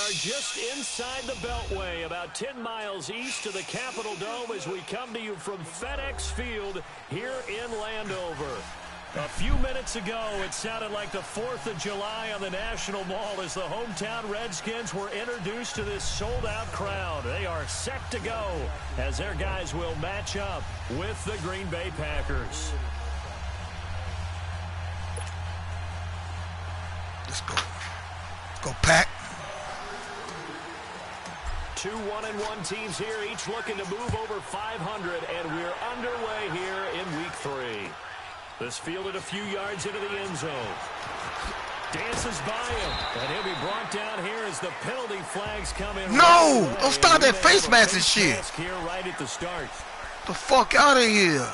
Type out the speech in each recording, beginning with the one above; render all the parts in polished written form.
are just inside the Beltway, about 10 miles east of the Capitol Dome as we come to you from FedEx Field here in Landover. A few minutes ago, it sounded like the 4th of July on the National Mall as the hometown Redskins were introduced to this sold-out crowd. They are set to go as their guys will match up with the Green Bay Packers. Let's go. Let's go, Pack. 2 1-1 teams here, each looking to move over 500, and we're underway here in Week 3. This fielded a few yards into the end zone. Dances by him, and he'll be brought down here as the penalty flags come in. No! Don't start that face mask and shit. Here right at the start. The fuck out of here.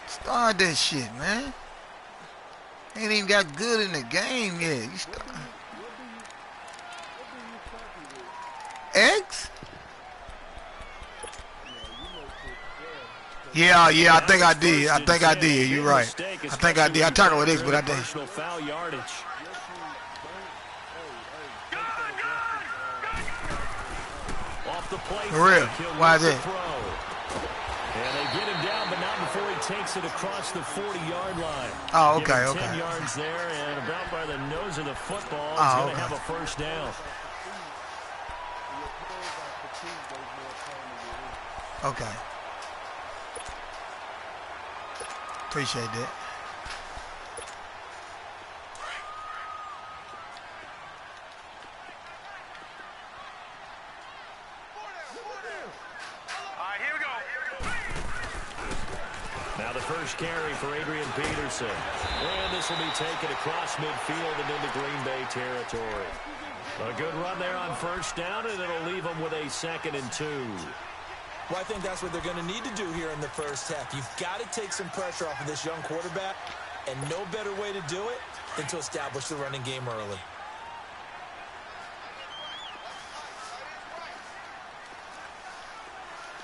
Start that shit, man. Ain't even got good in the game yet. You start. Eggs? Yeah, I think I did. You're right. I think I did. I tackled with eggs, but I did. For real. Why is that? And they get him down, but not before he takes it across the 40-yard line. Oh, okay. 10 yards there, and about by the nose of the football, he's going to have a first down. Okay. Appreciate that. Now the first carry for Adrian Peterson. And this will be taken across midfield and into Green Bay territory. A good run there on first down, and it'll leave them with a 2nd and 2. Well, I think that's what they're going to need to do here in the first half. You've got to take some pressure off of this young quarterback, and no better way to do it than to establish the running game early.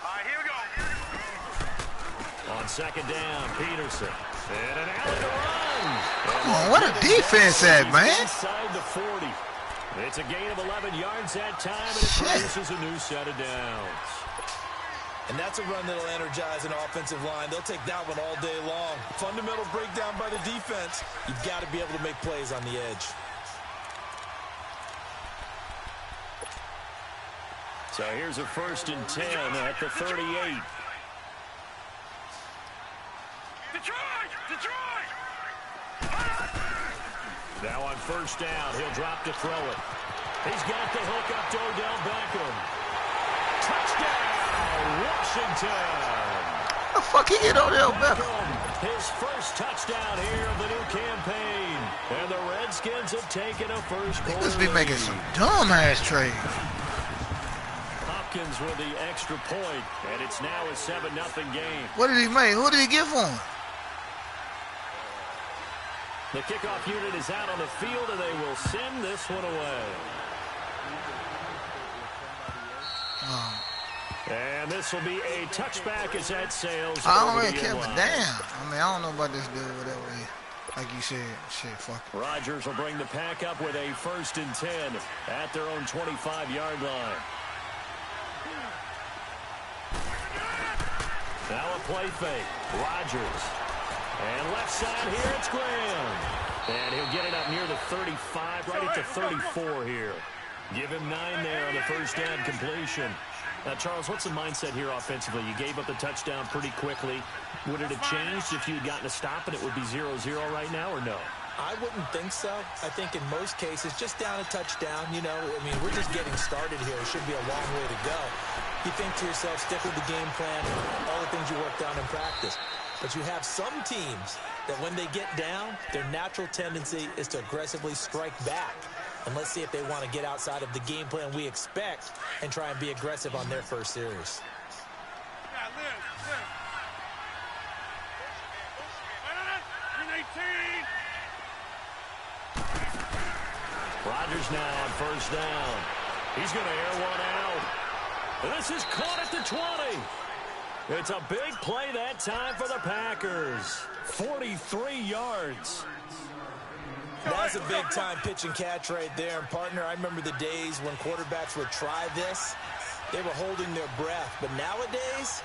All right, here we go. On 2nd down, Peterson. And an alley to run. Come on, what a defense at, man. Inside the 40. It's a gain of 11 yards that time, and it produces a new set of downs. And that's a run that'll energize an offensive line. They'll take that one all day long. Fundamental breakdown by the defense. You've got to be able to make plays on the edge. So here's a 1st and 10 at the 38. Detroit! Now on first down, he'll drop to throw it. He's got the hook up to Odell Beckham. Touchdown, Washington. The fuck he get Odell Beckham? His first touchdown here of the new campaign. And the Redskins have taken a first quarter. Niggas be making some dumbass trades. Hopkins with the extra point, and it's now a 7-0 game. What did he make? Who did he give for him? The kickoff unit is out on the field, and they will send this one away. And this will be a touchback as that sails. I don't really care, but damn. I mean, I don't know about this dude, whatever. Like you said, shit, fuck it. Rodgers will bring the pack up with a 1st and 10 at their own 25-yard line. Now a play fake. Rodgers. And left side here, it's Graham. And he'll get it up near the 35, right at the 34 here. Give him 9 there on the first down completion. Now, Charles, what's the mindset here offensively? You gave up the touchdown pretty quickly. Would it have changed if you had gotten a stop and it would be 0-0 right now, or no? I wouldn't think so. I think in most cases, just down a touchdown, you know, I mean, we're just getting started here. It should be a long way to go. You think to yourself, stick with the game plan, all the things you worked on in practice. But you have some teams that when they get down, their natural tendency is to aggressively strike back. And let's see if they want to get outside of the game plan we expect and try and be aggressive on their first series. Rodgers now on first down. He's going to air one out. And this is caught at the 20. It's a big play that time for the Packers. 43 yards. That's a big-time pitch and catch right there. And, partner, I remember the days when quarterbacks would try this. They were holding their breath. But nowadays,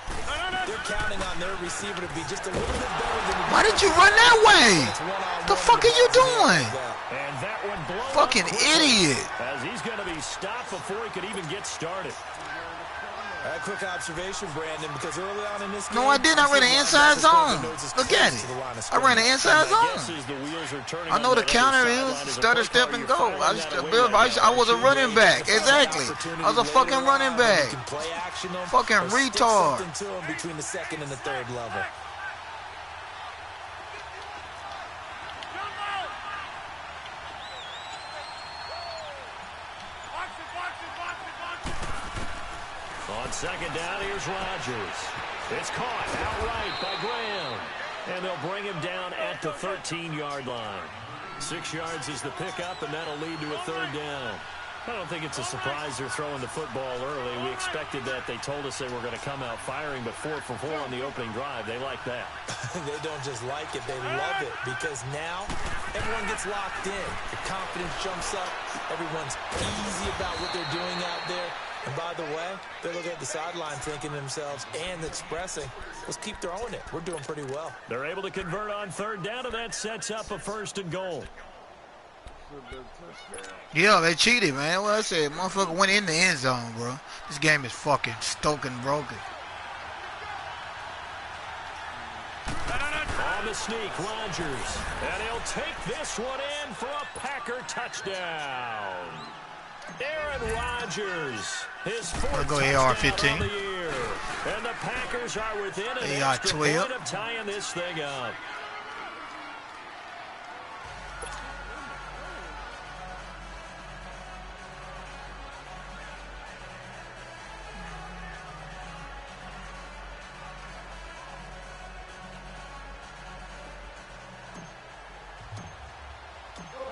they're counting on their receiver to be just a little bit better than... Why did you run that way? The fuck are you doing? And that one blows Fucking idiot. As he's going to be stopped before he could even get started. A quick observation, Brandon, because early on in this game... No, I did. I ran the inside zone. Look at it. I ran the inside zone. I know the counter is stutter, step, and go. I was a running back. Exactly. I was a fucking running back. Fucking retard. Between the second and the third level. On second down, here's Rodgers. It's caught outright by Graham. And they'll bring him down at the 13-yard line. 6 yards is the pickup, and that'll lead to a third down. I don't think it's a surprise they're throwing the football early. We expected that. They told us they were going to come out firing, but 4 for 4 on the opening drive. They like that. They don't just like it, they love it, because now everyone gets locked in. The confidence jumps up. Everyone's easy about what they're doing out there. And by the way, they look at the sideline thinking to themselves and expressing, let's keep throwing it. We're doing pretty well. They're able to convert on third down, and that sets up a 1st and goal. Yeah, they cheated, man. Well, I said, motherfucker went in the end zone, bro. This game is fucking stoking broken. On the sneak, Rodgers. And he'll take this one in for a Packer touchdown. Aaron Rodgers, his 4th touchdown on the year. And the Packers are within an extra point of tying this thing up.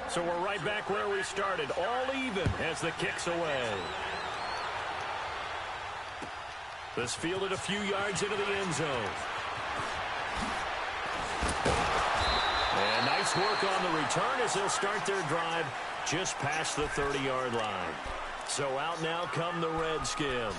So we're right back where we started, all even as the kick's away. This fielded a few yards into the end zone. And nice work on the return as they'll start their drive just past the 30-yard line. So out now come the Redskins.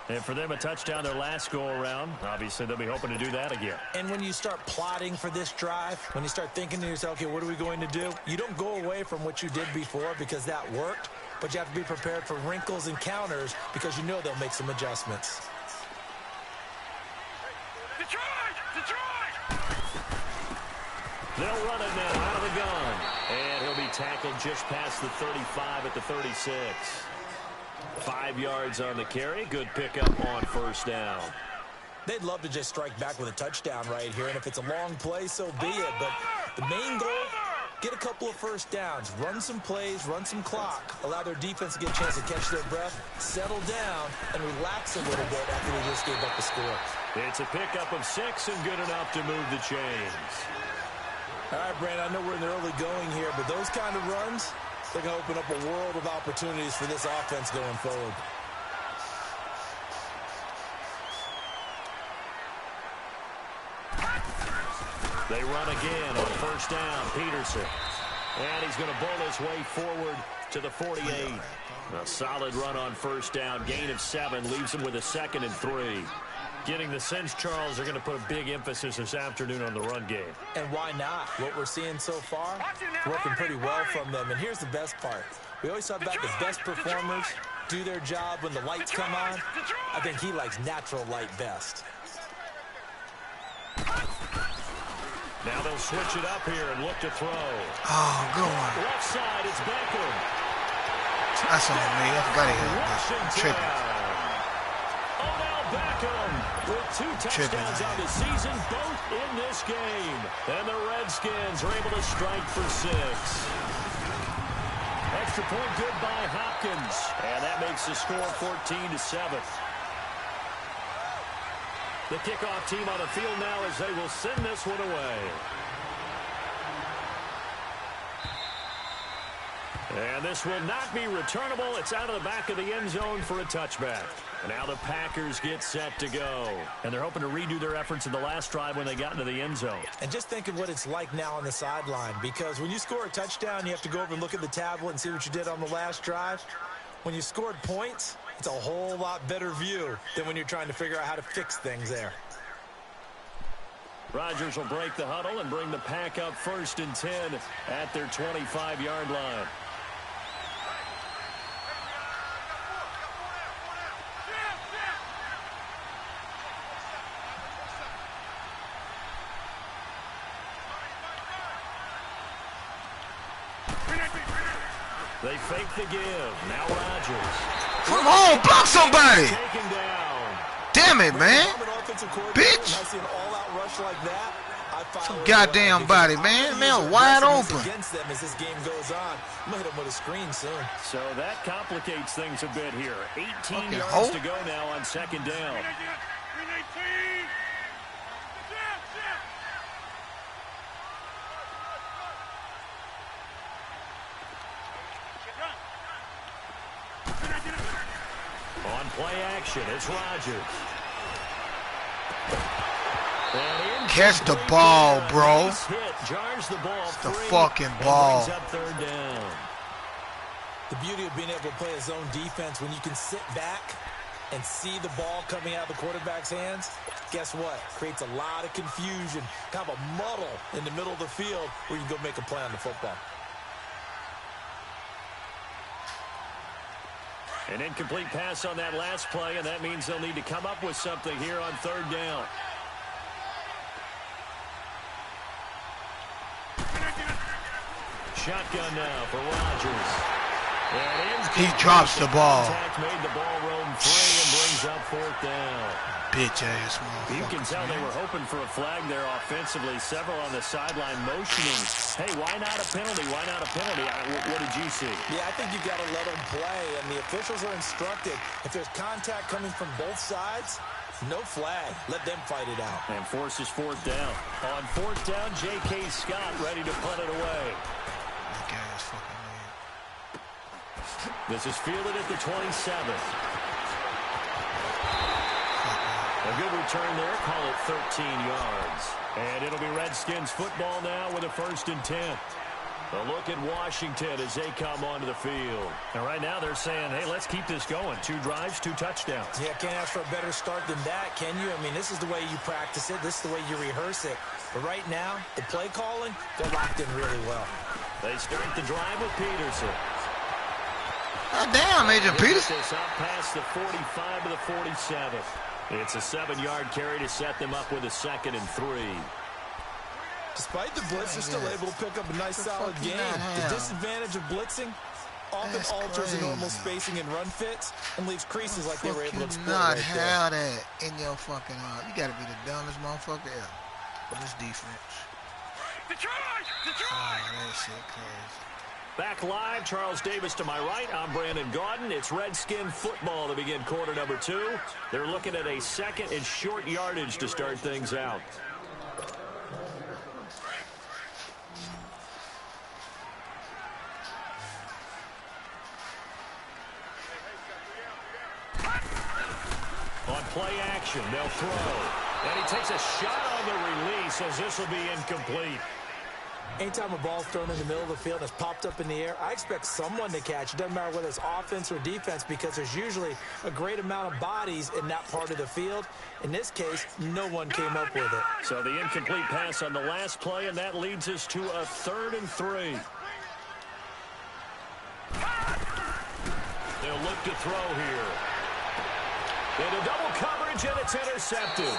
And for them, a touchdown their last go-around. Obviously, they'll be hoping to do that again. And when you start plotting for this drive, when you start thinking to yourself, okay, what are we going to do? You don't go away from what you did before because that worked, but you have to be prepared for wrinkles and counters because you know they'll make some adjustments. They'll run it now out of the gun. And he'll be tackled just past the 35 at the 36. 5 yards on the carry. Good pickup on 1st down. They'd love to just strike back with a touchdown right here, and if it's a long play, so be it. But the main goal, get a couple of 1st downs, run some plays, run some clock, allow their defense to get a chance to catch their breath, settle down, and relax a little bit after they just gave up the score. It's a pickup of 6 and good enough to move the chains. All right, Brandon, I know we're in the early going here, but those kind of runs, they're going to open up a world of opportunities for this offense going forward. They run again on 1st down, Peterson. And he's going to bowl his way forward to the 48. A solid run on 1st down, gain of 7, leaves him with a 2nd and 3. Getting the sense, Charles, they're going to put a big emphasis this afternoon on the run game. And why not? What we're seeing so far, working pretty well from them. And here's the best part. We always talk about the best performers do their job when the lights come on. I think he likes natural light best. Now they'll switch it up here and look to throw. Oh, good one. Left side, it's Beckham. That's on me. I forgot he had this. Tripping. Beckham with 2 touchdowns on the season, both in this game. And the Redskins are able to strike for 6. Extra point good by Hopkins. And that makes the score 14-7. The kickoff team on the field now as they will send this one away. And this will not be returnable. It's out of the back of the end zone for a touchback. And now the Packers get set to go. And they're hoping to redo their efforts in the last drive when they got into the end zone. And just think of what it's like now on the sideline, because when you score a touchdown, you have to go over and look at the tablet and see what you did on the last drive. When you scored points, it's a whole lot better view than when you're trying to figure out how to fix things there. Rodgers will break the huddle and bring the Pack up 1st and 10 at their 25-yard line. They fake the give. Now Rodgers. Come on, block somebody. Damn it, man. Bitch. Some goddamn body, man. Man, wide open. Against them as this game goes on. I'm gonna hit him with a screen soon. So that complicates things a bit here. 18 yards to go now on 2nd down. On play action, it's Rodgers. Catch the ball, bro. Jars the ball. It's the fucking ball. Up 3rd down. The beauty of being able to play a zone defense when you can sit back and see the ball coming out of the quarterback's hands, guess what? Creates a lot of confusion, kind of a muddle in the middle of the field where you can go make a play on the football. An incomplete pass on that last play, and that means they'll need to come up with something here on 3rd down. Shotgun now for Rodgers. He drops the ball. Made the ball roam free and brings up 4th down. Bitch ass motherfucker. You can tell they were hoping for a flag there offensively. Several on the sideline motioning. Hey, why not a penalty? Why not a penalty? What did you see? Yeah, I think you got to let them play, and the officials are instructed. If there's contact coming from both sides, no flag. Let them fight it out. And forces 4th down. On 4th down, J.K. Scott ready to punt it away. This is fielded at the 27. A good return there. Call it 13 yards. And it'll be Redskins football now with a 1st and 10. A look at Washington as they come onto the field. And right now they're saying, hey, let's keep this going. 2 drives, 2 touchdowns. Yeah, can't ask for a better start than that, can you? I mean, this is the way you practice it. This is the way you rehearse it. But right now, the play calling, they're locked in really well. They start the drive with Peterson. God damn, Agent Peterson. This up past the 45 to the 47. It's a 7-yard carry to set them up with a 2nd and 3. Despite the blitz, they're still able to pick up a nice, solid game. The disadvantage of blitzing often alters the normal spacing and run fits and leaves creases like they were able to exploit not right have that in your fucking arm. You got to be the dumbest motherfucker ever. But this defense. Oh, that shit crazy. Back live, Charles Davis to my right. I'm Brandon Gaudin. It's Redskin football to begin quarter number 2. They're looking at a 2nd and short yardage to start things out. On play action, they'll throw. And he takes a shot on the release as this will be incomplete. Anytime a ball's thrown in the middle of the field and it's popped up in the air, I expect someone to catch. It doesn't matter whether it's offense or defense because there's usually a great amount of bodies in that part of the field. In this case, no one came up with it. So the incomplete pass on the last play, and that leads us to a 3rd and 3. They'll look to throw here. Into double coverage, and it's intercepted.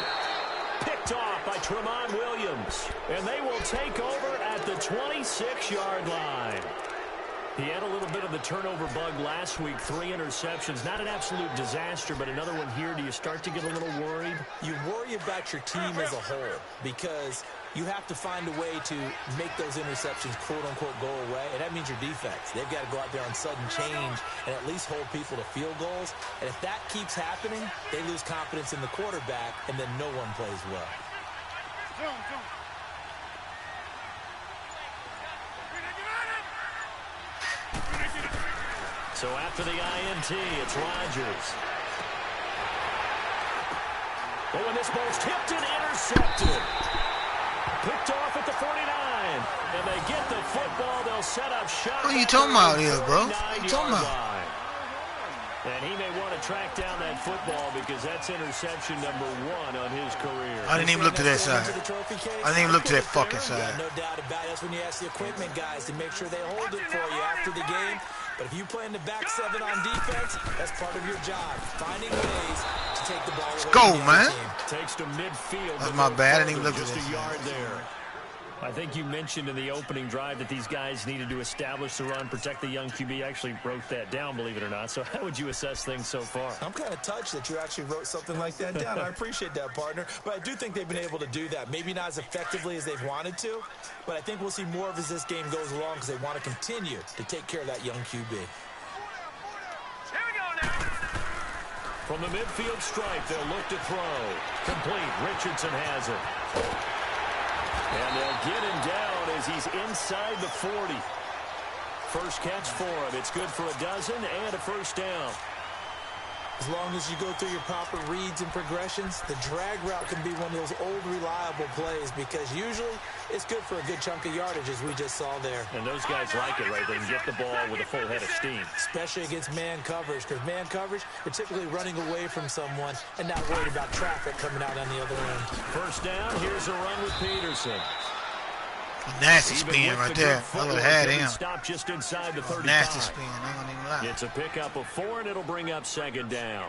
Picked off by Tremont Williams. And they will take over at the 26-yard line. He had a little bit of the turnover bug last week, 3 interceptions. Not an absolute disaster, but another one here. Do you start to get a little worried? You worry about your team as a whole because you have to find a way to make those interceptions, quote-unquote, go away, and that means your defense. They've got to go out there on sudden change and at least hold people to field goals. And if that keeps happening, they lose confidence in the quarterback, and then no one plays well. So after the INT, it's Rodgers. Oh, and this ball's tipped and intercepted. Picked off at the 49. And they get the football. They'll set up shot. What are you talking about here, bro? What are you talking about? And he may want to track down that football because that's interception number 1 on his career. I didn't even look to that side. I didn't even look to that fucking side. No doubt about it. That's when you ask the equipment guys to make sure they hold it for you after the game. But if you play in the back 7 on defense, that's part of your job. Finding ways to take the ball away. Let's go, man. Takes to midfield. That's my bad. I didn't even look at just this. A yard there. I think you mentioned in the opening drive that these guys needed to establish the run, protect the young QB. Actually wrote that down, believe it or not. So how would you assess things so far? I'm kind of touched that you actually wrote something like that down. I appreciate that, partner. But I do think they've been able to do that. Maybe not as effectively as they've wanted to, but I think we'll see more of as this game goes along because they want to continue to take care of that young QB. From the midfield stripe, they'll look to throw. Complete. Richardson has it. And they'll get him down as he's inside the 40. First catch for him. It's good for a dozen and a first down. As long as you go through your proper reads and progressions, the drag route can be one of those old reliable plays because usually it's good for a good chunk of yardage as we just saw there. And those guys like it, right? They can get the ball with a full head of steam. Especially against man coverage because man coverage, you're typically running away from someone and not worried about traffic coming out on the other end. First down, here's a run with Peterson. Nasty spin right there. I would have had him. Stop just inside the 35. Nasty spin. I ain't gonna even lie. It's a pickup of 4, and it'll bring up second down.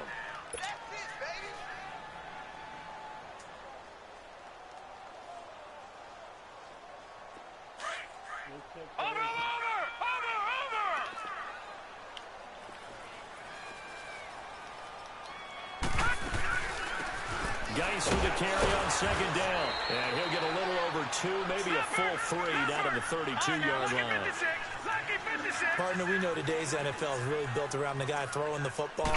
Geis with the carry on second down. And he'll get a little over 2, maybe a full 3 down to the 32-yard line. Partner, we know today's NFL is really built around the guy throwing the football.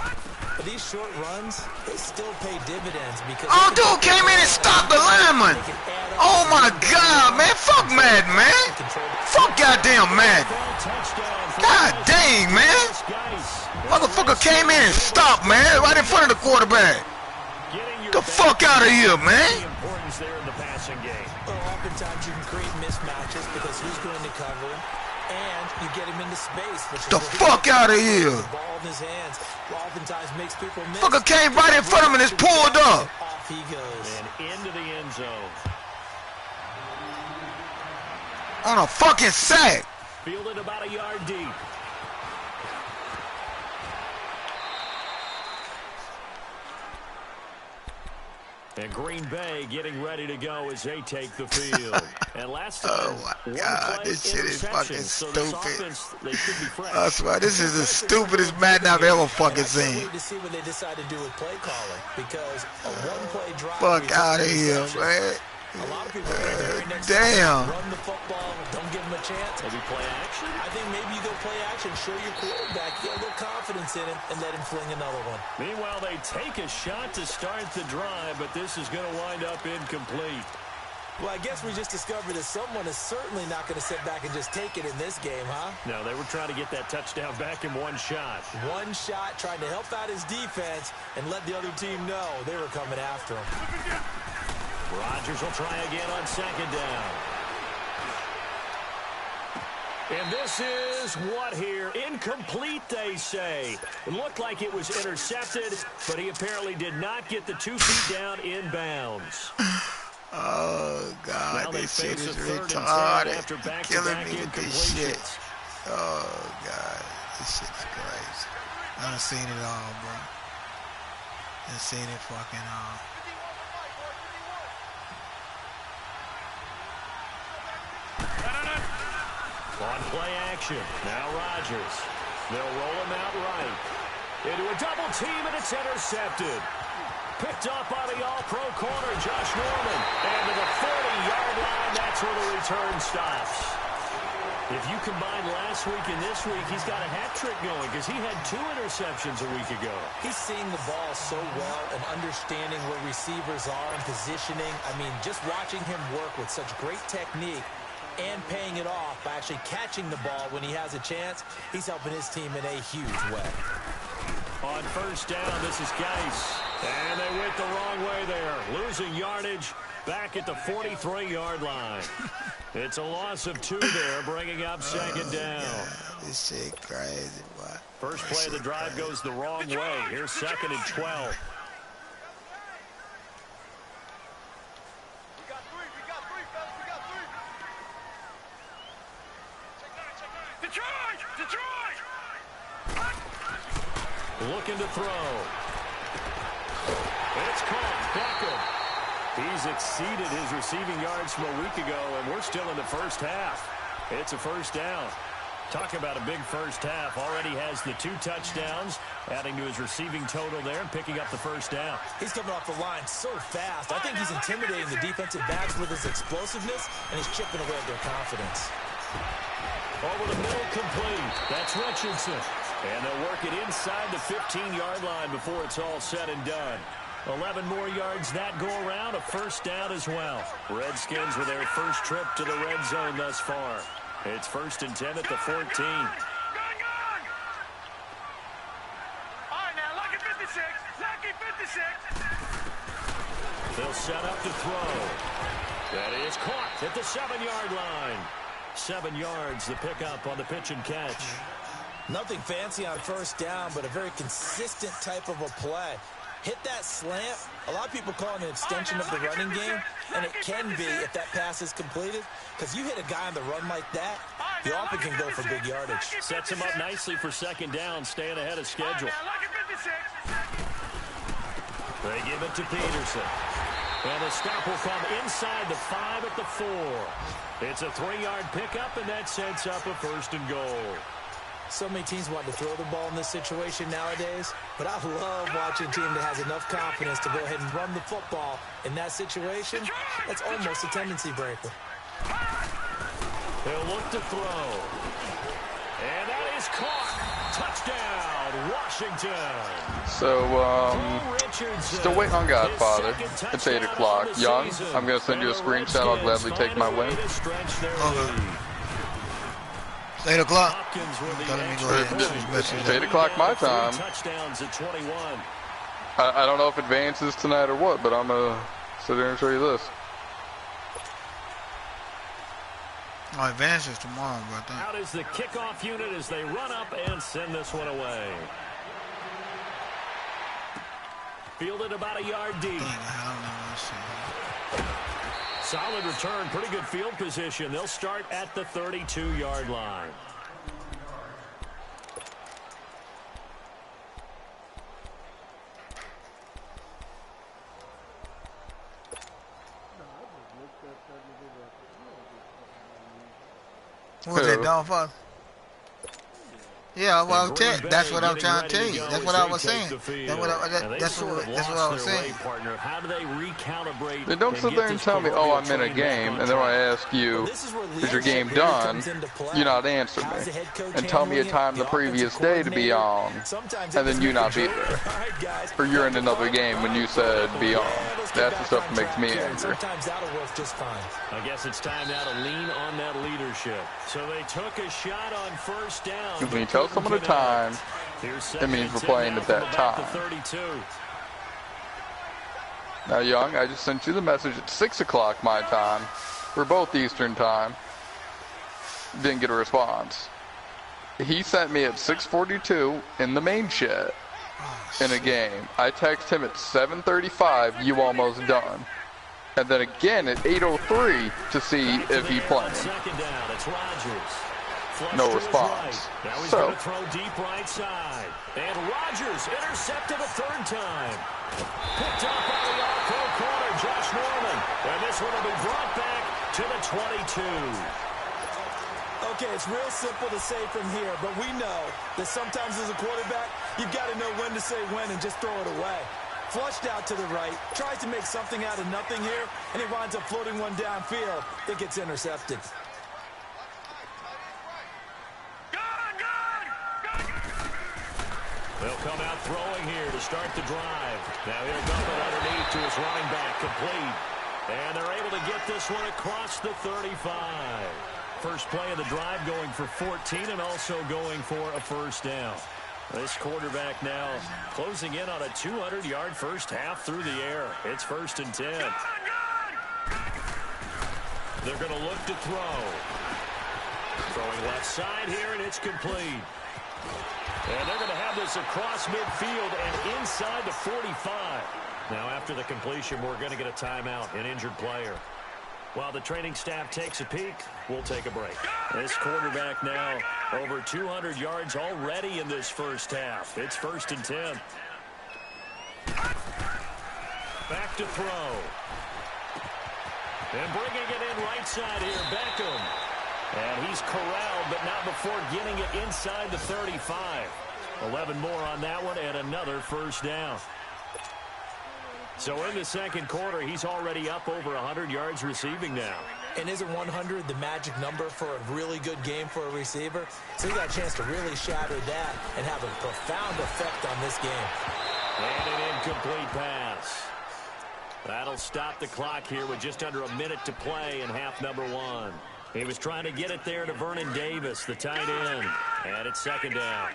But these short runs, they still pay dividends because... Oh, dude came in and stopped the lineman. Oh, my God, man. Fuck Madden, man. Fuck goddamn Madden. God dang, man. Motherfucker came in and stopped, man, right in front of the quarterback. Get the fuck out of here, man. Importance there in the passing game. Well, oftentimes you can create mismatches because who's going to cover him, and you get him into space. Which the fuck out of here. The ball in his hands oftentimes makes people miss. Fucker came right in front of him and just pulled up. Off he goes. And into the end zone. On a fucking sack. Fielded about a yard deep. And Green Bay getting ready to go as they take the field. And last time, oh my God, this shit is fucking stupid. Offense, they should be fresh. I swear, this is the stupidest Madden I've ever fucking seen. To see what they decide to do with play calling because a one-play drive. Fuck out of here, man. A lot of people are damn. Run the football, don't give them a chance. Maybe play action? I think maybe you go play action, show your quarterback, get a little confidence in him, and let him fling another one. Meanwhile, they take a shot to start the drive, but this is going to wind up incomplete. Well, I guess we just discovered that someone is certainly not going to sit back and just take it in this game, huh? No, they were trying to get that touchdown back in one shot. One shot, trying to help out his defense and let the other team know they were coming after him. Rodgers will try again on second down. And this is what here? Incomplete, they say. It looked like it was intercepted, but he apparently did not get the 2 feet down in bounds. Oh, God, this shit is retarded. You're killing me with this shit. Oh, God, this shit is crazy. I done seen it all, bro. I done seen it fucking all. On play action, now Rodgers. They'll roll him out right. Into a double team, and it's intercepted. Picked up by the all-pro corner, Josh Norman. And to the 40-yard line, that's where the return stops. If you combine last week and this week, he's got a hat trick going because he had 2 interceptions a week ago. He's seeing the ball so well and understanding where receivers are and positioning. I mean, just watching him work with such great technique, and paying it off by actually catching the ball when he has a chance. He's helping his team in a huge way. On first down, this is Geis. And they went the wrong way there. Losing yardage back at the 43-yard line. It's a loss of 2 there, bringing up second down. God, this shit crazy, boy. First play of the drive goes the wrong way. Here's 2nd and 12. Looking to throw. It's caught. Beckham. He's exceeded his receiving yards from a week ago, and we're still in the first half. It's a first down. Talk about a big first half. Already has the 2 touchdowns, adding to his receiving total there and picking up the first down. He's coming off the line so fast. I think he's intimidating the defensive backs with his explosiveness, and he's chipping away at their confidence. Over the middle, complete. That's Richardson. And they'll work it inside the 15-yard line before it's all said and done. 11 more yards that go around, a first down as well. Redskins with their first trip to the red zone thus far. It's 1st and 10 at the 14. All right, now, lucky 56. Lucky 56. They'll set up to throw. That is caught at the 7-yard line. 7 yards, the pickup on the pitch and catch. Nothing fancy on first down, but a very consistent type of a play. Hit that slant. A lot of people call it an extension of the running game, and it can be if that pass is completed, because you hit a guy on the run like that, he often can go for big yardage. Sets him up nicely for second down, staying ahead of schedule. They give it to Peterson. And the stop will come inside the 5 at the 4. It's a 3-yard pickup, and that sets up a 1st and goal. So many teams want to throw the ball in this situation nowadays, but I love watching a team that has enough confidence to go ahead and run the football in that situation. That's almost a tendency breaker. He'll look to throw. And that is caught. Touchdown, Washington. So, still waiting on Godfather. It's 8 o'clock. Young, I'm going to send you a screenshot. I'll gladly take my win. It's 8 o'clock. It's 8 o'clock my time. I don't know if advances tonight or what, but I'm going to sit there and show you this. Oh, advances tomorrow, but out is the kickoff unit as they run up and send this one away. Fielded about a yard deep. Solid return, pretty good field position. They'll start at the 32-yard line. What was that, Don Father? Yeah, well, that's what I'm trying to tell you. That's what I was saying. That's what I was saying. How do they recalibrate? They don't sit there and tell me, oh, I'm in a game, and then when I ask you, is your game done, you not answer me. And tell me a time the previous day to be on, and then you not be there. Or you're in another game when you said be on. That's the stuff that makes me angry. I guess it's time now to lean on that leadership. So they took a shot on first down. When you tell someone a time, it means we're playing at that time. Now, Young, I just sent you the message at 6 o'clock my time. We're both Eastern time. Didn't get a response. He sent me at 6:42 in the main chat in a game. I text him at 7:35, you almost done. And then again at 8:03 to see if he playing. No response. So, throw deep right side. And Rodgers intercepted a 3rd time. Picked up by the Arco corner, Josh Norman. And this one will be brought back to the 22. Okay, it's real simple to say from here, but we know that sometimes as a quarterback, you've got to know when to say when and just throw it away. Flushed out to the right, tries to make something out of nothing here, and he winds up floating one downfield that gets intercepted. They'll come out throwing here to start the drive. Now he'll dump it underneath to his running back, complete. And they're able to get this one across the 35. First play of the drive going for 14 and also going for a first down. This quarterback now closing in on a 200-yard first half through the air. It's 1st and 10. They're going to look to throw. Throwing left side here, and it's complete. And they're going to have this across midfield and inside the 45. Now, after the completion, we're going to get a timeout, an injured player. While the training staff takes a peek, we'll take a break. This quarterback now over 200 yards already in this first half. It's 1st and 10. Back to throw. And bringing it in right side here, Beckham. And he's corralled, but not before getting it inside the 35. 11 more on that one and another first down. So in the second quarter, he's already up over 100 yards receiving now. And isn't 100 the magic number for a really good game for a receiver? So he got a chance to really shatter that and have a profound effect on this game. And an incomplete pass. That'll stop the clock here with just under a minute to play in half number 1. He was trying to get it there to Vernon Davis, the tight end. And it's 2nd down.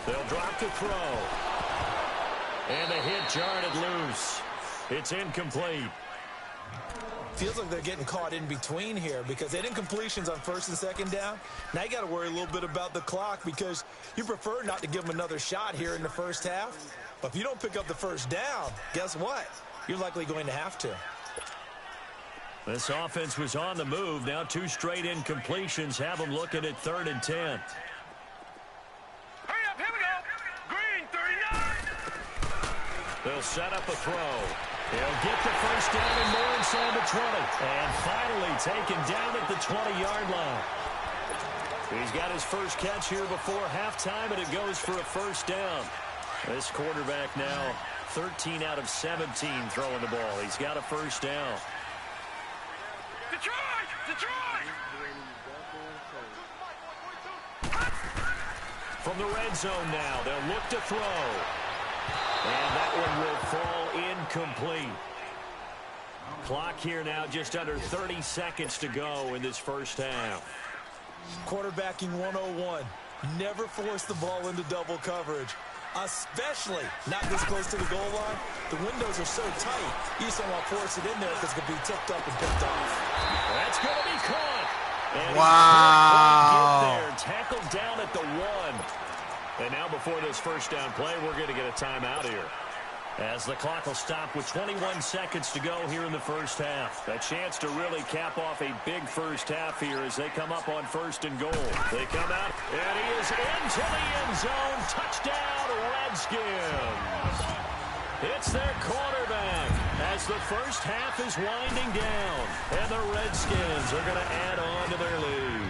They'll drop to throw. And the hit jarred it loose. It's incomplete. Feels like they're getting caught in between here because they didn't completions on 1st and 2nd down. Now you got to worry a little bit about the clock because you prefer not to give them another shot here in the first half. But if you don't pick up the first down, guess what? You're likely going to have to. This offense was on the move. Now 2 straight incompletions have them looking at 3rd and 10. They'll set up a throw. He'll get the first down and more inside the 20. And finally taken down at the 20-yard line. He's got his first catch here before halftime, and it goes for a first down. This quarterback now 13 out of 17 throwing the ball. He's got a first down. Detroit! Detroit! From the red zone now, they'll look to throw. And that one will fall incomplete. Clock here now just under 30 seconds to go in this first half. Quarterbacking 101. Never force the ball into double coverage, especially not this close to the goal line. The windows are so tight, you just don't want to force it in there because it could be tipped up and picked off. That's going to be caught. And wow. Get there, tackled down at the 1. And now before this first down play, we're going to get a timeout here. As the clock will stop with 21 seconds to go here in the first half. A chance to really cap off a big first half here as they come up on 1st and goal. They come out, and he is into the end zone. Touchdown, Redskins. It's their quarterback as the first half is winding down. And the Redskins are going to add on to their lead.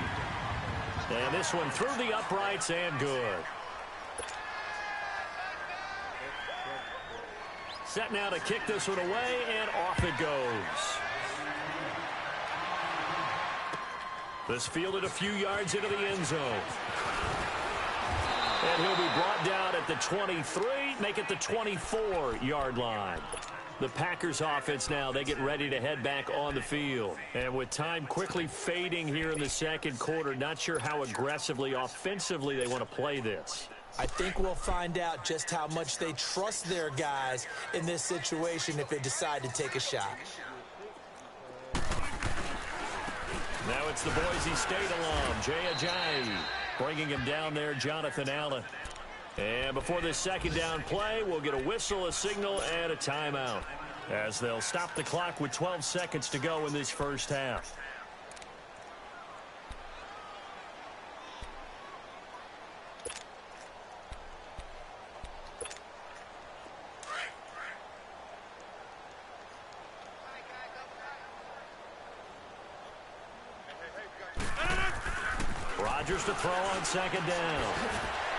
And this one through the uprights and good. Set now to kick this one away, and off it goes. This fielded a few yards into the end zone. And he'll be brought down at the 23, make it the 24-yard line. The Packers offense now, they get ready to head back on the field. And with time quickly fading here in the second quarter, not sure how aggressively, offensively they want to play this. I think we'll find out just how much they trust their guys in this situation if they decide to take a shot. Now it's the Boise State alum, Jay Ajayi, bringing him down there, Jonathan Allen. And before this second down play, we'll get a whistle, a signal, and a timeout as they'll stop the clock with 12 seconds to go in this first half. Rodgers to throw on second down.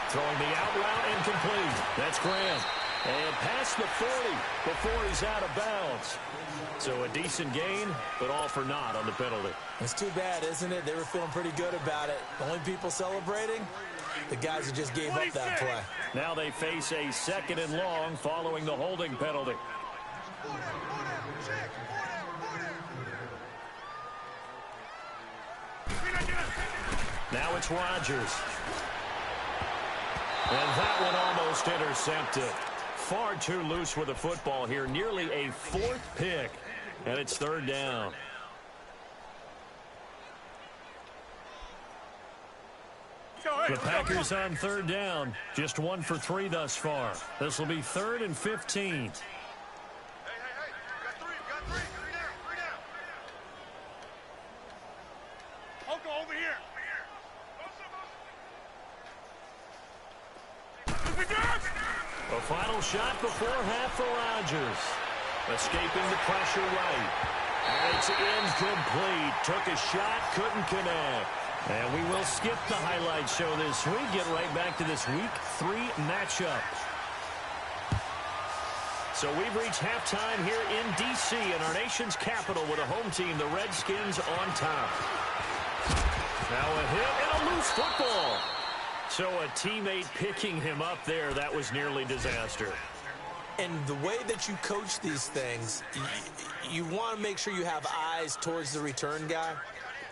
Throwing the out route incomplete. That's Graham. And past the 40 before he's out of bounds. So a decent gain, but all for naught on the penalty. It's too bad, isn't it? They were feeling pretty good about it. The only people celebrating, The guys that just gave up that play. Now they face a 2nd and long following the holding penalty. Now it's Rodgers. And that one almost intercepted. Far too loose with the football here. Nearly a 4th pick. And it's 3rd down. The Packers on 3rd down. Just 1 for 3 thus far. This will be 3rd and 15. A final shot before half for Rodgers. Escaping the pressure right. And it's incomplete. Took a shot, couldn't connect. And we will skip the highlight show this week. Get right back to this Week 3 matchup. So we've reached halftime here in D.C. in our nation's capital with a home team, the Redskins, on top. Now a hit and a loose football. So a teammate picking him up there, that was nearly disaster. And the way that you coach these things, you want to make sure you have eyes towards the return guy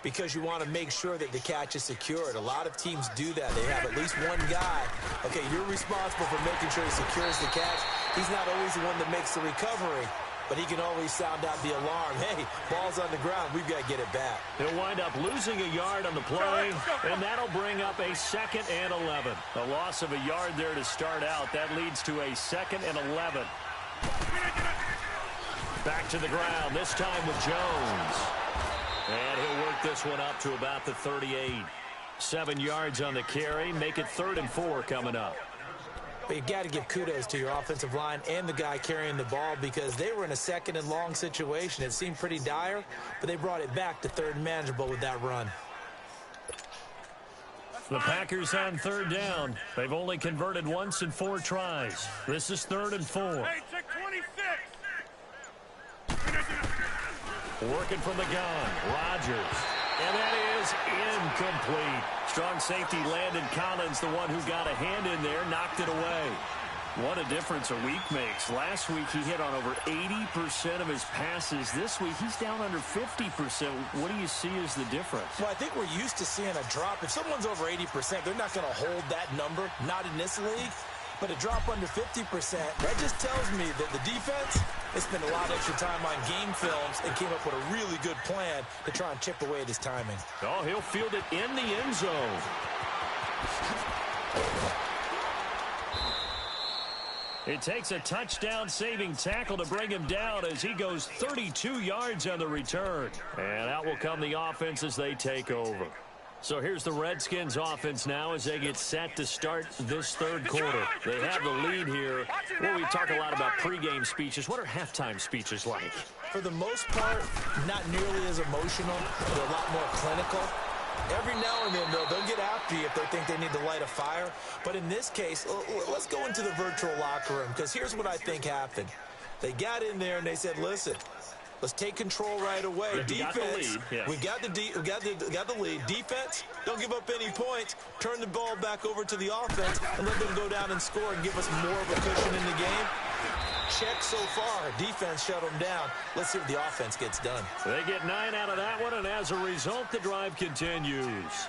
because you want to make sure that the catch is secured. A lot of teams do that. They have at least one guy. Okay, you're responsible for making sure he secures the catch. He's not always the one that makes the recovery, but he can always sound out the alarm. Hey, ball's on the ground. We've got to get it back. He'll wind up losing a yard on the play, and that'll bring up a 2nd and 11. A loss of a yard there to start out. That leads to a 2nd and 11. Back to the ground, this time with Jones. And he'll work this one up to about the 38. 7 yards on the carry. Make it 3rd and 4 coming up. But you got to give kudos to your offensive line and the guy carrying the ball because they were in a 2nd and long situation. It seemed pretty dire, but they brought it back to 3rd and manageable with that run. The Packers on 3rd down. They've only converted once in 4 tries. This is 3rd and 4. Hey, check 26. Working from the gun, Rodgers. And that is incomplete. Strong safety Landon Collins, the one who got a hand in there, knocked it away. What a difference a week makes. Last week he hit on over 80% of his passes. This week he's down under 50%. What do you see as the difference? Well, I think we're used to seeing a drop. If someone's over 80%, they're not going to hold that number, not in this league. But a drop under 50%, that just tells me that the defense has spent a lot of extra time on game films and came up with a really good plan to try and chip away at his timing. Oh, he'll field it in the end zone. It takes a touchdown-saving tackle to bring him down as he goes 32 yards on the return. And out will come the offense as they take over. So here's the Redskins offense now as they get set to start this 3rd quarter. They have the lead here. Well, we talk a lot about pregame speeches. What are halftime speeches like? For the most part, not nearly as emotional. They're a lot more clinical. Every now and then, they'll get after you if they think they need to light a fire. But in this case, let's go into the virtual locker room because here's what I think happened. They got in there and they said, listen, let's take control right away. Defense, we got the lead. Defense, don't give up any points. Turn the ball back over to the offense and let them go down and score and give us more of a cushion in the game. Check so far. Defense shut them down. Let's see what the offense gets done. They get 9 out of that one, and as a result, the drive continues.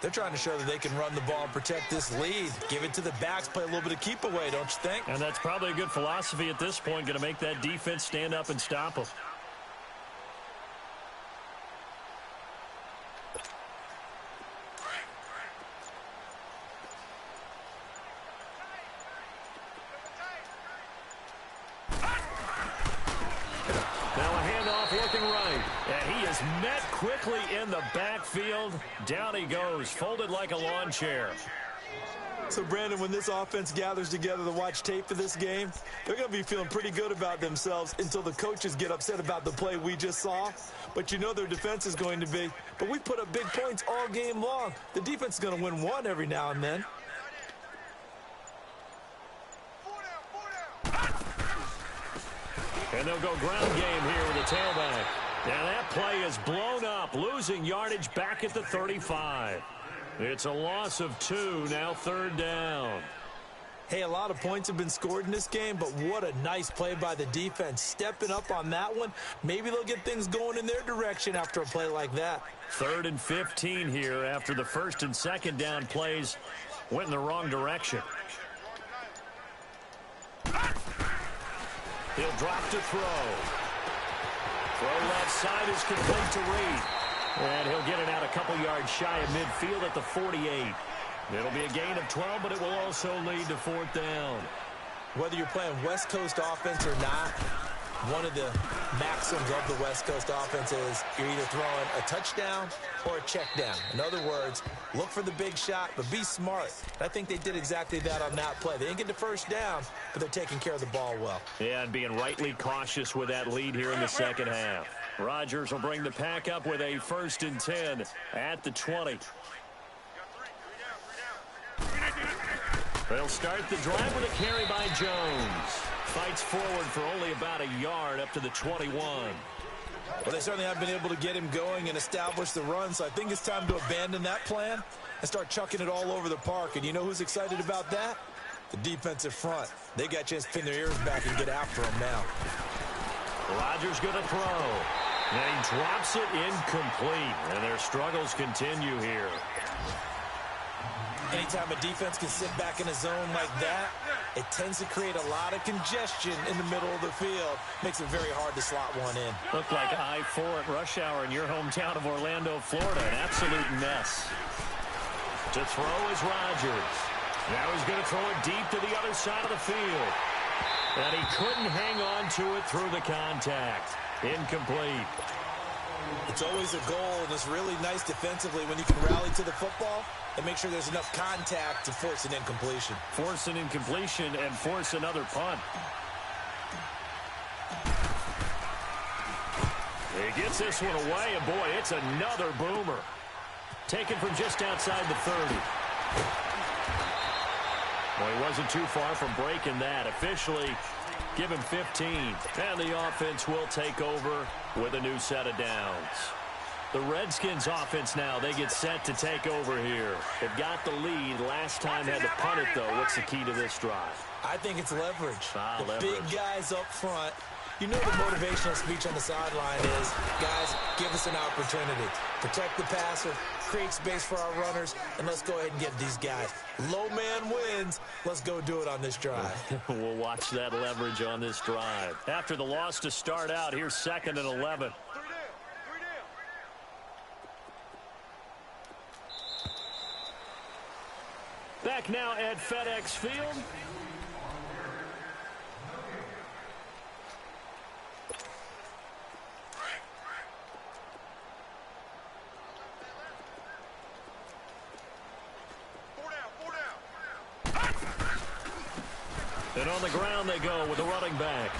They're trying to show that they can run the ball and protect this lead. Give it to the backs, play a little bit of keep away, don't you think? And that's probably a good philosophy at this point, going to make that defense stand up and stop them. Met quickly in the backfield. Down he goes, folded like a lawn chair. So, Brandon, when this offense gathers together to watch tape for this game, they're going to be feeling pretty good about themselves until the coaches get upset about the play we just saw. But you know their defense is going to be. But we put up big points all game long. The defense is going to win one every now and then. And they'll go ground game here with the tailback. And that play is blown up, losing yardage back at the 35. It's a loss of 2, now 3rd down. Hey, a lot of points have been scored in this game, but what a nice play by the defense. Stepping up on that one, maybe they'll get things going in their direction after a play like that. 3rd and 15 here after the 1st and 2nd down plays went in the wrong direction. He'll drop to throw. Throw left side is complete to Reed. And he'll get it out a couple yards shy of midfield at the 48. It'll be a gain of 12, but it will also lead to 4th down. Whether you're playing West Coast offense or not, one of the maxims of the West Coast offense is you're either throwing a touchdown or a check down. In other words, look for the big shot, but be smart. I think they did exactly that on that play. They didn't get the 1st down, but they're taking care of the ball well. Yeah, and being rightly cautious with that lead here in the 2nd half. Rodgers will bring the pack up with a 1st and 10 at the 20. They'll start the drive with a carry by Jones. Fights forward for only about a yard up to the 21. Well, they certainly have been able to get him going and establish the run, so I think it's time to abandon that plan and start chucking it all over the park. And you know who's excited about that? The defensive front. They got a chance to pin their ears back and get after him now. Rodgers going to throw. And he drops it incomplete. And their struggles continue here. Anytime a defense can sit back in a zone like that, it tends to create a lot of congestion in the middle of the field. Makes it very hard to slot one in. Looked like I-4 at rush hour in your hometown of Orlando, Florida. An absolute mess. To throw is Rodgers. Now he's going to throw it deep to the other side of the field. And he couldn't hang on to it through the contact. Incomplete. It's always a goal, and it's really nice defensively when you can rally to the football and make sure there's enough contact to force an incompletion. Force an incompletion and force another punt. He gets this one away, and boy, it's another boomer. Taken from just outside the 30. Well, he wasn't too far from breaking that. Officially, give him 15. And the offense will take over with a new set of downs. The Redskins offense now, they get set to take over here. They've got the lead. Last time had to punt it, though. What's the key to this drive? I think it's leverage. Leverage. Big guys up front. You know the motivational speech on the sideline is, guys, give us an opportunity. Protect the passer, create space for our runners, and let's go ahead and get these guys. Low man wins. Let's go do it on this drive. We'll watch that leverage on this drive. After the loss to start out, here's 2nd and 11. Back now at FedEx Field. And on the ground they go with the running back.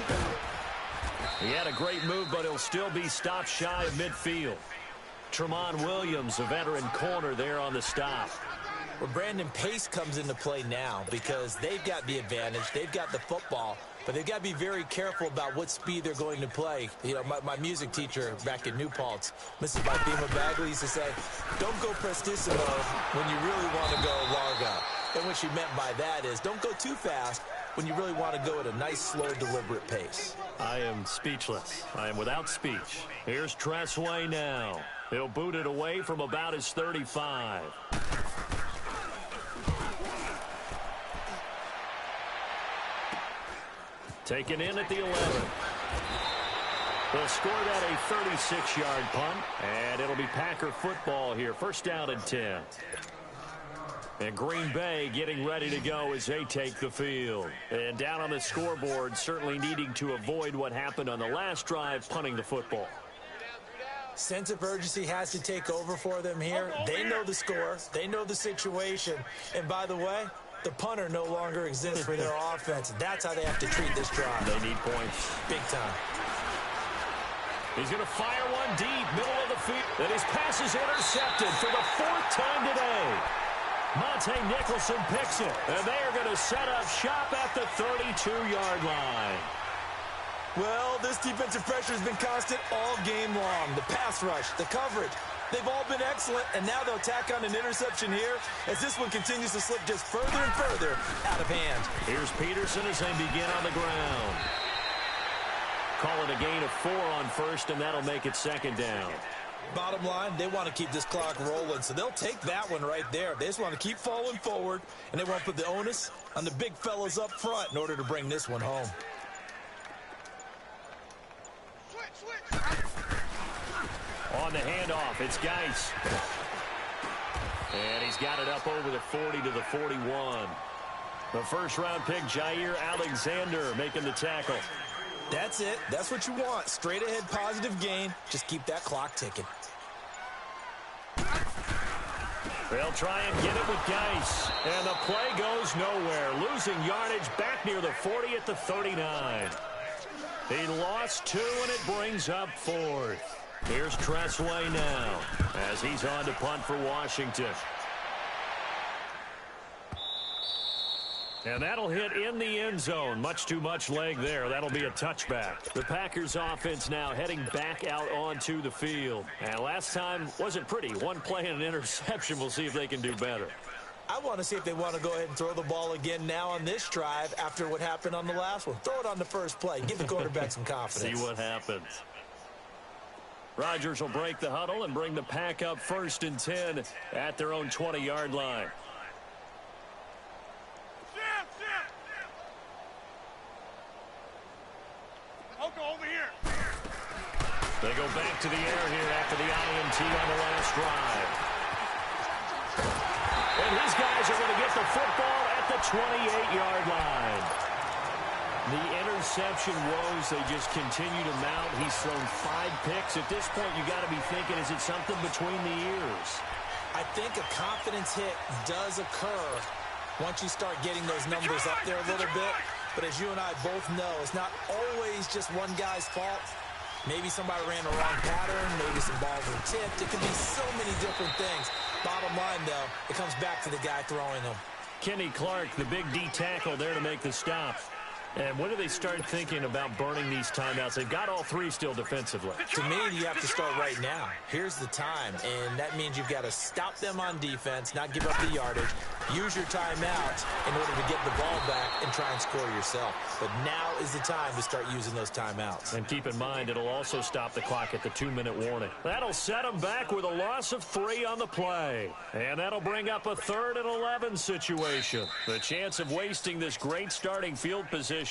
He had a great move, but he'll still be stopped shy of midfield. Tremont Williams, a veteran corner there on the stop. Well, Brandon, pace comes into play now because they've got the advantage. They've got the football, but they've got to be very careful about what speed they're going to play. You know, my music teacher back in New Paltz, Mrs. Bifema Bagley, used to say, don't go prestissimo when you really want to go largo. And what she meant by that is don't go too fast when you really want to go at a nice, slow, deliberate pace. I am speechless. I am without speech. Here's Tressway now. He'll boot it away from about his 35. Taken in at the 11. They'll score that a 36-yard punt, and it'll be Packer football here. 1st down and 10. And Green Bay getting ready to go as they take the field. And down on the scoreboard, certainly needing to avoid what happened on the last drive, punting the football. Sense of urgency has to take over for them here. They know the score. They know the situation. And by the way, the punter no longer exists for their offense. That's how they have to treat this drive. They need points. Big time. He's going to fire one deep, middle of the field. And his pass is intercepted for the 4th time today. Monte Nicholson picks it. And they are going to set up shop at the 32-yard line. Well, this defensive pressure has been constant all game long. The pass rush, the coverage, They've all been excellent, and now they'll tack on an interception here as this one continues to slip just further and further out of hand. Here's Peterson as they begin on the ground. Call it a gain of 4 on first, and that'll make it second down. Bottom line, they want to keep this clock rolling, so they'll take that one right there. They just want to keep falling forward, and they won't put the onus on the big fellas up front in order to bring this one home. On the handoff, it's Geis. And he's got it up over the 40 to the 41. The first-round pick, Jair Alexander, making the tackle. That's it. That's what you want. Straight ahead positive gain. Just keep that clock ticking. They'll try and get it with Geis. And the play goes nowhere. Losing yardage back near the 40 at the 39. He lost 2, and it brings up 4th. Here's Tressway now as he's on to punt for Washington. And that'll hit in the end zone. Much too much leg there. That'll be a touchback. The Packers offense now heading back out onto the field. And last time wasn't pretty. One play and an interception. We'll see if they can do better. I want to see if they want to go ahead and throw the ball again now on this drive after what happened on the last one. Throw it on the first play. Give the quarterback some confidence. See what happens. Rodgers will break the huddle and bring the Pack up 1st and 10 at their own 20-yard line. They go back to the air here after the INT on the last drive. And his guys are going to get the football at the 28-yard line. The interception woes, they just continue to mount. He's thrown 5 picks. At this point, you got to be thinking, is it something between the ears? I think a confidence hit does occur once you start getting those numbers up there a little bit. But as you and I both know, it's not always just one guy's fault. Maybe somebody ran the wrong pattern. Maybe some balls were tipped. It could be so many different things. Bottom line, though, it comes back to the guy throwing them. Kenny Clark, the big D tackle there to make the stop. And when do they start thinking about burning these timeouts? They've got all 3 still defensively. To me, you have to start right now. Here's the time, and that means you've got to stop them on defense, not give up the yardage, use your timeout in order to get the ball back and try and score yourself. But now is the time to start using those timeouts. And keep in mind, it'll also stop the clock at the 2-minute warning. That'll set them back with a loss of 3 on the play. And that'll bring up a 3rd and 11 situation. The chance of wasting this great starting field position,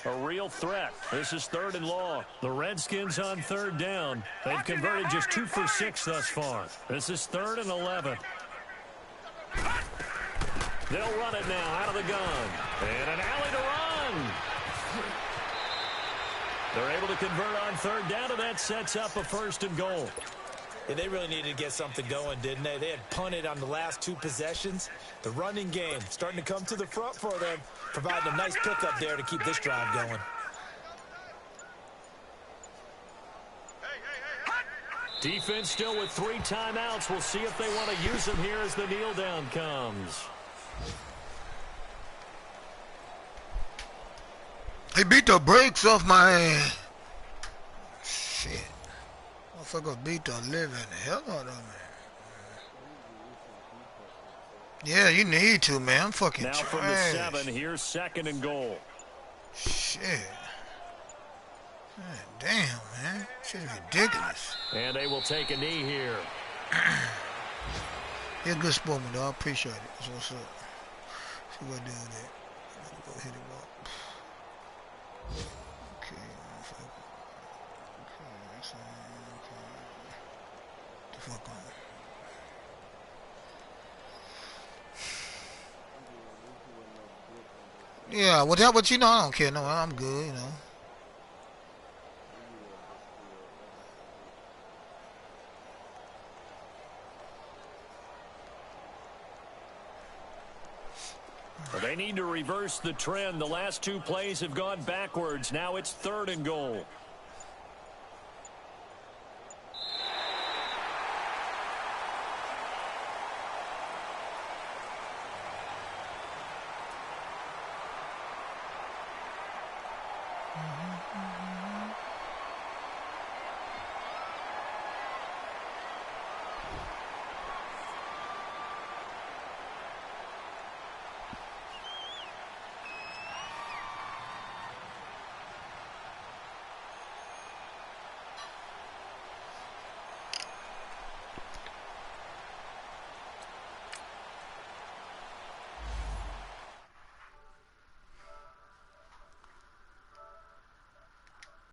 a real threat. This is 3rd and long. The Redskins on 3rd down. They've converted just 2 for 6 thus far. This is 3rd and 11. They'll run it now out of the gun. And an alley to run. They're able to convert on 3rd down, and that sets up a 1st and goal. Yeah, they really needed to get something going, didn't they? They had punted on the last 2 possessions. The running game starting to come to the front for them, providing a nice pickup there to keep this drive going. Defense still with 3 timeouts. We'll see if they want to use them here as the kneel down comes. He beat the brakes off my ass. Shit. Motherfucker beat the living hell out of me. Yeah, you need to, man. I'm fucking now trash. From the 7, here's 2nd and goal. Shit. God damn, man. Shit is ridiculous. And they will take a knee here. You're a good sportsman, though. I appreciate it. That's what's up. See what I do with it. I gotta go hit him up. Okay, motherfucker. Okay, that's all. Okay. The fuck on. Yeah, well, but you know, I don't care. No, I'm good, you know. They need to reverse the trend. The last 2 plays have gone backwards. Now it's 3rd and goal.